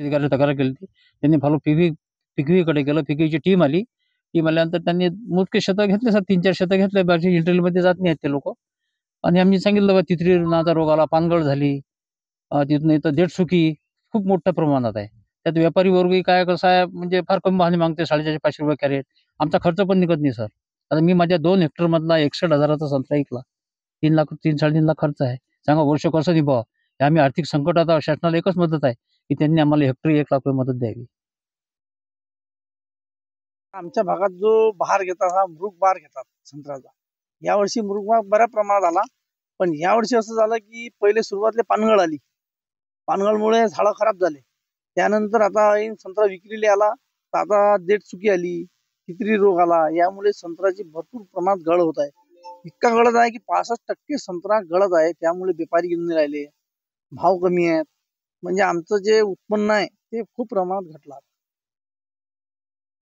अधिकाऱ्याला तक्रार केली होती. त्यांनी फॉलो फिकवीकडे केलं. फिकवीची टीम आली. टीम आल्यानंतर त्यांनी मोजके शेतं घेतले सर 3-4 शेतं घेतले. बाकी इंटरव्ह्यूमध्ये जात नाहीत ते लोकं. आणि आम्ही सांगितलं बा तिथरी नाचा रोग आला, पानगळ झाली. तिथून इथं देठसुकी खूप मोठ्या प्रमाणात आहे. त्यात व्यापारी वर्गही काय कसं आहे म्हणजे फार कमी भावाने मागते ₹450-500 कॅरेट. आमचा खर्च पण निघत नाही सर. आता मी माझ्या 2 हेक्टरमधला 61,000चा संत्रा विकला. 3 लाख 3-3.5 लाख खर्च आहे. सांगा वर्ष कसं निभावावं? हे आम्ही आर्थिक संकटात आहोत. शासनाला एकच मदत आहे, की त्यांनी आम्हाला हेक्टरी ₹1,00,000 मदत द्यावी. आमच्या भागात जो बहार घेतात हा मृग बहार घेतात संत्र्याचा. यावर्षी मृग बहार बऱ्या प्रमाणात आला. पण यावर्षी असं झालं की पहिले सुरुवातीला पानगळ आली. पानगळमुळे झाडं खराब झाले. त्यानंतर आता संत्रा विक्रीला आला तर आता देठचुकी आली, तितरी रोग आला. यामुळे संत्र्याची भरपूर प्रमाणात गळ होत आहे. इतका गळत आहे की 65% संत्रा गळत आहे. त्यामुळे व्यापारी घेऊन नाही राहिले. भाव कमी आहेत. म्हणजे आमचं जे उत्पन्न आहे ते खूप प्रमाणात घटलं.